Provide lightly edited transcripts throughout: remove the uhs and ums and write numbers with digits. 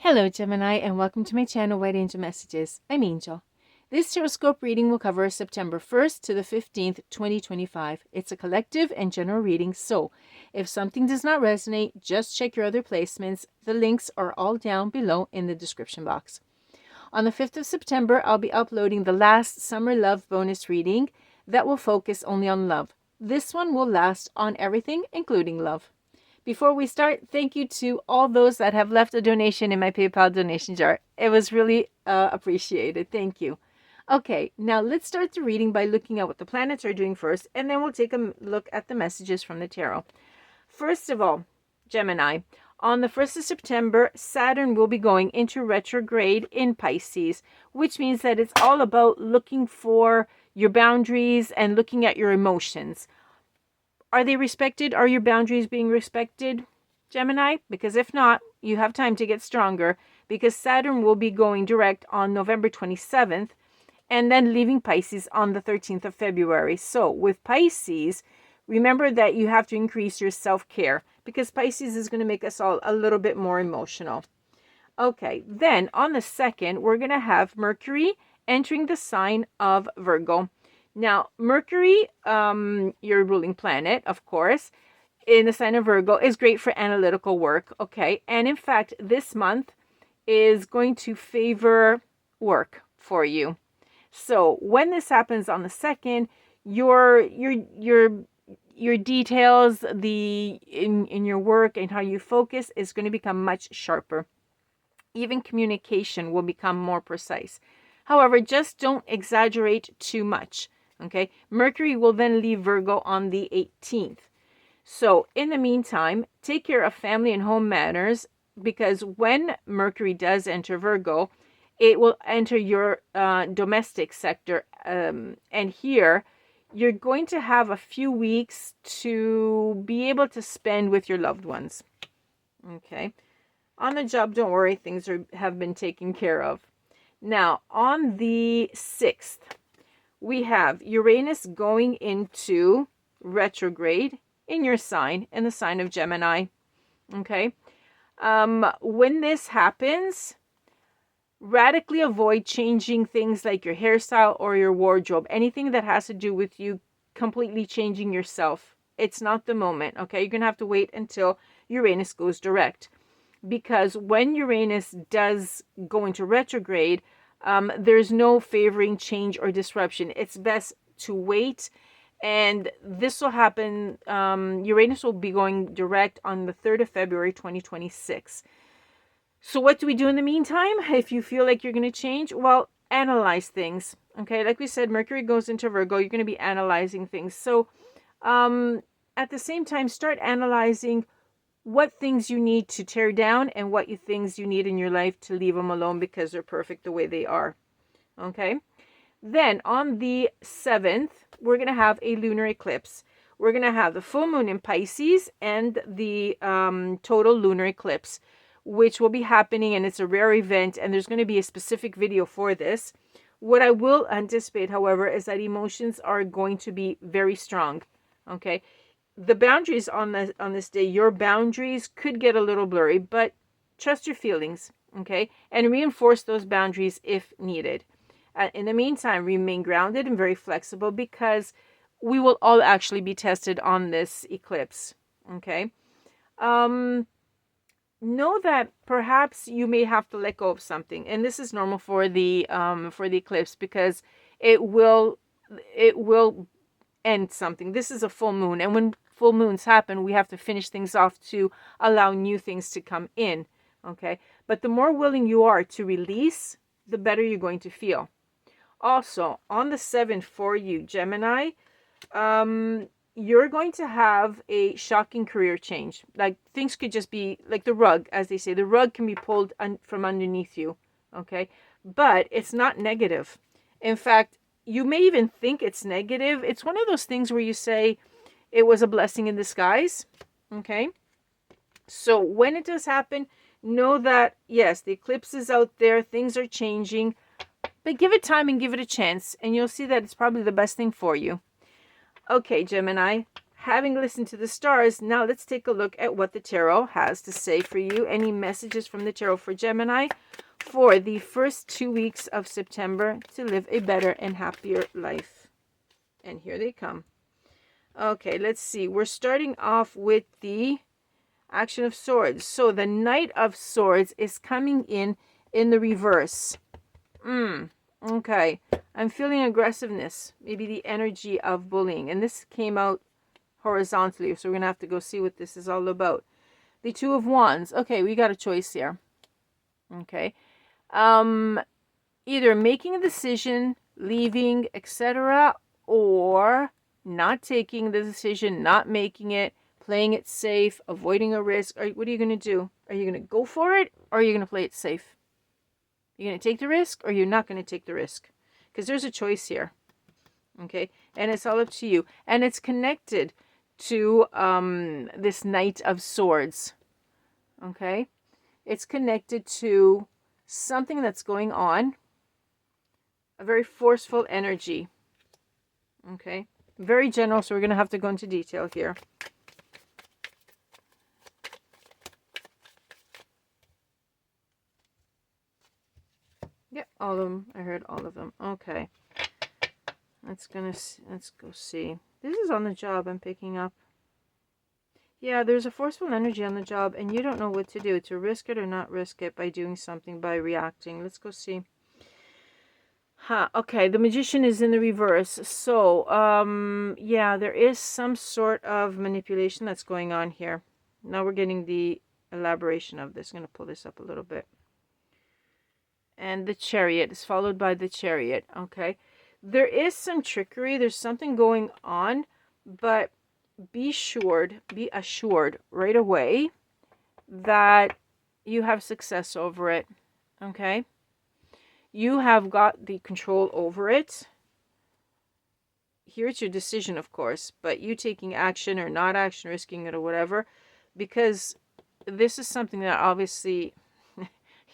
Hello Gemini and welcome to my channel White Angel Messages. I'm Angel. This TarotScope reading will cover September 1st to the 15th, 2025. It's a collective and general reading, so if something does not resonate, just check your other placements. The links are all down below in the description box. On the 5th of September, I'll be uploading the last Summer Love bonus reading that will focus only on love. This one will last on everything, including love. Before we start, thank you to all those that have left a donation in my PayPal donation jar. It was really appreciated. Thank you. Okay, now let's start the reading by looking at what the planets are doing first, and then we'll take a look at the messages from the tarot. First of all, Gemini, on the 1st of September, Saturn will be going into retrograde in Pisces, which means that it's all about looking for your boundaries and looking at your emotions. Are they respected? Are your boundaries being respected, Gemini? Because if not, you have time to get stronger, because Saturn will be going direct on November 27th and then leaving Pisces on the 13th of February. So with Pisces, remember that you have to increase your self-care, because Pisces is going to make us all a little bit more emotional. Okay, then on the 2nd, we're going to have Mercury entering the sign of Virgo. Now, Mercury, your ruling planet, of course, in the sign of Virgo, is great for analytical work, okay? And in fact, this month is going to favor work for you. So when this happens on the 2nd, your details, in your work and how you focus is going to become much sharper. Even communication will become more precise. However, just don't exaggerate too much. Okay, Mercury will then leave Virgo on the 18th. So in the meantime, take care of family and home matters, because when Mercury does enter Virgo, it will enter your domestic sector. And here, you're going to have a few weeks to be able to spend with your loved ones. Okay, on the job, don't worry, things have been taken care of. Now, on the 6th, we have Uranus going into retrograde in your sign, in the sign of Gemini. Okay. When this happens, radically avoid changing things like your hairstyle or your wardrobe. Anything that has to do with you completely changing yourself. It's not the moment. Okay. You're going to have to wait until Uranus goes direct. Because when Uranus does go into retrograde, there's no favoring change or disruption. It's best to wait, and this will happen. Uranus will be going direct on the 3rd of February 2026. So what do we do in the meantime? If you feel like you're going to change, well, analyze things. Okay, like we said, Mercury goes into Virgo. You're going to be analyzing things. So at the same time, start analyzing what things you need to tear down and what things you need in your life to leave them alone, because they're perfect the way they are. Okay. Then on the 7th, we're going to have a lunar eclipse. We're going to have the full moon in Pisces and the total lunar eclipse, which will be happening, and it's a rare event, and there's going to be a specific video for this. What I will anticipate, however, is that emotions are going to be very strong. Okay. The boundaries on this day, your boundaries could get a little blurry, but trust your feelings, okay? And reinforce those boundaries if needed. In the meantime, remain grounded and very flexible, because we will all actually be tested on this eclipse, okay? Know that perhaps you may have to let go of something, and this is normal for the eclipse, because it will end something. This is a full moon, and when full moons happen, we have to finish things off to allow new things to come in. Okay, but the more willing you are to release, the better you're going to feel. Also, on the 7th for you, Gemini, you're going to have a shocking career change. Like, things could just be like the rug, as they say. The rug can be pulled from underneath you. Okay, but it's not negative. In fact, you may even think it's negative. It's one of those things where you say it was a blessing in disguise. Okay. So when it does happen, know that, yes, the eclipse is out there. Things are changing. But give it time and give it a chance, and you'll see that it's probably the best thing for you. Okay, Gemini. having listened to the stars, now let's take a look at what the tarot has to say for you. Any messages from the tarot for Gemini for the first 2 weeks of September to live a better and happier life. And here they come. Okay, let's see. We're starting off with the Action of Swords. So the Knight of Swords is coming in the reverse. Okay. I'm feeling aggressiveness. Maybe the energy of bullying. And this came out horizontally. So we're going to have to go see what this is all about. The Two of Wands. Okay, we got a choice here. Okay. Either making a decision, leaving, etc., or not taking the decision, not making it, playing it safe, avoiding a risk. What are you going to do? Are you going to go for it, or are you going to play it safe? You're going to take the risk, or you're not going to take the risk? Because there's a choice here. Okay? And it's all up to you. And it's connected to this Knight of Swords. Okay? It's connected to something that's going on. A very forceful energy. Okay? Very general, so we're going to have to go into detail here. Yeah, all of them. I heard all of them. Okay. Let's go see. This is on the job I'm picking up. Yeah, there's a forceful energy on the job, and you don't know what to do. To risk it or not risk it by doing something, by reacting. Let's go see. Okay, the Magician is in the reverse. So, yeah, there is some sort of manipulation that's going on here. Now we're getting the elaboration of this. I'm going to pull this up a little bit. And the Chariot is followed by the Chariot. Okay, there is some trickery. There's something going on, but be assured right away that you have success over it. Okay, you have got the control over it. Here it's your decision, of course, but you taking action or not action, risking it or whatever, because this is something that obviously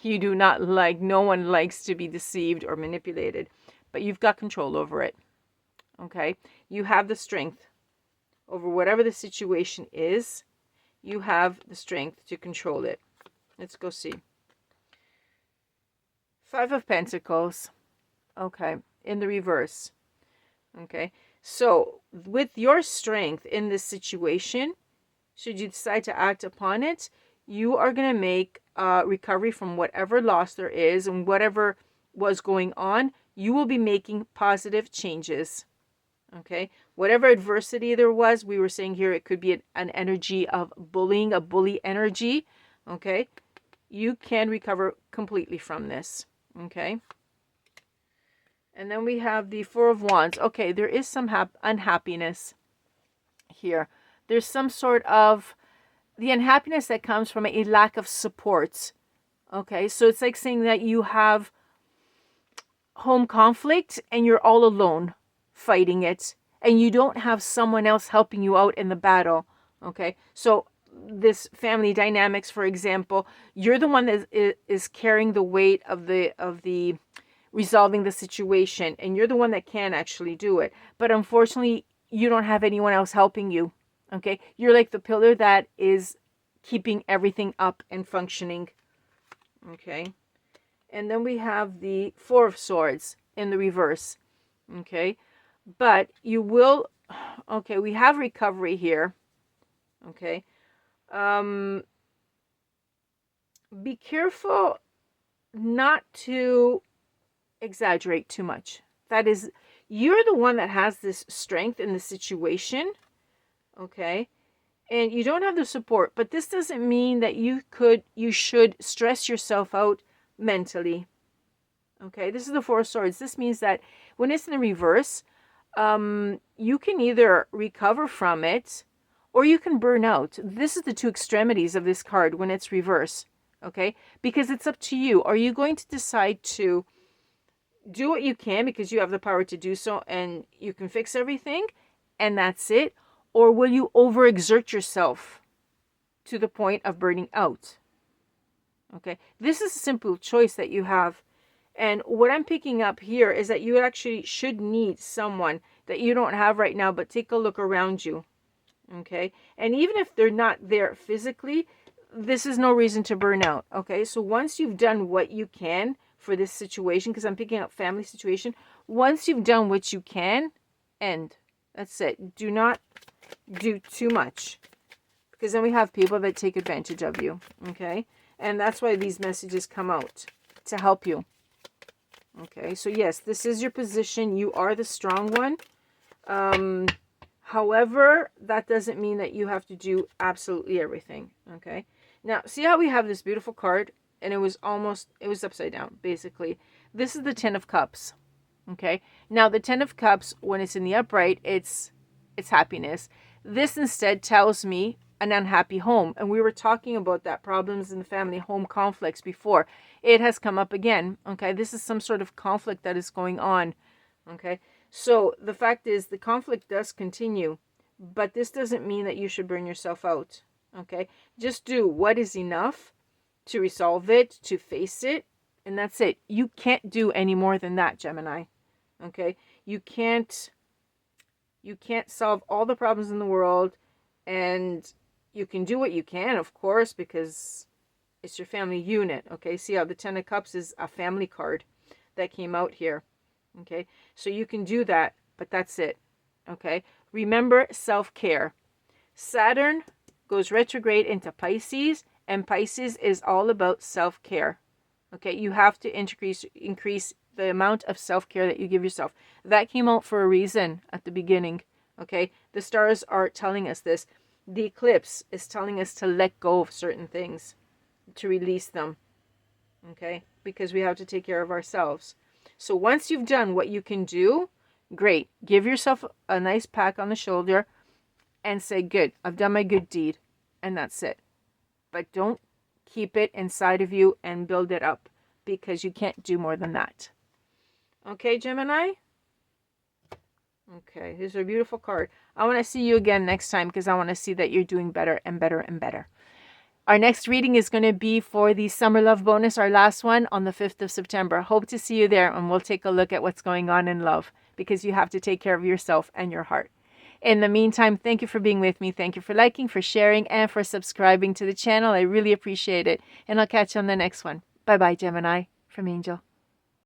you do not like. No one likes to be deceived or manipulated, but you've got control over it. Okay, you have the strength over whatever the situation is. You have the strength to control it. Let's go see. Five of Pentacles. Okay, in the reverse. Okay, so with your strength in this situation, should you decide to act upon it, you are going to make recovery from whatever loss there is and whatever was going on. You will be making positive changes. Okay, whatever adversity there was, we were saying here, it could be an energy of bullying, a bully energy. Okay, you can recover completely from this. Okay, and then we have the Four of Wands. Okay, there is some unhappiness here. There's some sort of the unhappiness that comes from a lack of support. Okay, so it's like saying that you have home conflict and you're all alone fighting it, and you don't have someone else helping you out in the battle. Okay, so this family dynamics, for example, you're the one that is carrying the weight of the resolving the situation, and you're the one that can actually do it, but unfortunately you don't have anyone else helping you. Okay, you're like the pillar that is keeping everything up and functioning. Okay, and then we have the Four of Swords in the reverse. Okay, but you will, okay, we have recovery here. Okay, be careful not to exaggerate too much. That is, you're the one that has this strength in the situation. Okay, and you don't have the support, but this doesn't mean that you should stress yourself out mentally. Okay, this is the Four of Swords. This means that when it's in the reverse, you can either recover from it or you can burn out. This is the two extremities of this card when it's reverse. Okay, because it's up to you. Are you going to decide to do what you can because you have the power to do so and you can fix everything and that's it? Or will you overexert yourself to the point of burning out? Okay, this is a simple choice that you have. And what I'm picking up here is that you actually should need someone that you don't have right now, but take a look around you. Okay? And even if they're not there physically, this is no reason to burn out. Okay? So once you've done what you can for this situation, because I'm picking up family situation, once you've done what you can, end. That's it. Do not do too much, because then we have people that take advantage of you. Okay? And that's why these messages come out, to help you. Okay, so yes, this is your position. You are the strong one. However, that doesn't mean that you have to do absolutely everything. Okay, now see how we have this beautiful card, and it was upside down, basically. This is the Ten of Cups. Okay, now the Ten of Cups, when it's in the upright, it's happiness. This instead tells me an unhappy home. And we were talking about that, problems in the family, home conflicts before. It has come up again. Okay, this is some sort of conflict that is going on. Okay, so the fact is the conflict does continue, but this doesn't mean that you should burn yourself out. Okay, just do what is enough to resolve it, to face it, and that's it. You can't do any more than that, Gemini. Okay, you can't solve all the problems in the world, and you can do what you can, of course, because it's your family unit. Okay, see how the Ten of Cups is a family card that came out here. Okay, so you can do that, but that's it. Okay, remember self-care. Saturn goes retrograde into Pisces, and Pisces is all about self-care. Okay, you have to increase the amount of self-care that you give yourself. That came out for a reason at the beginning. Okay, the stars are telling us this. The eclipse is telling us to let go of certain things, to release them. Okay, because we have to take care of ourselves. So once you've done what you can do, great. Give yourself a nice pat on the shoulder and say, good, I've done my good deed. And that's it. But don't keep it inside of you and build it up, because you can't do more than that. Okay, Gemini? Okay, here's a beautiful card. I want to see you again next time, because I want to see that you're doing better and better and better. Our next reading is going to be for the Summer Love Bonus, our last one, on the 5th of September. Hope to see you there, and we'll take a look at what's going on in love, because you have to take care of yourself and your heart. In the meantime, thank you for being with me. Thank you for liking, for sharing, and for subscribing to the channel. I really appreciate it. And I'll catch you on the next one. Bye-bye, Gemini, from Angel.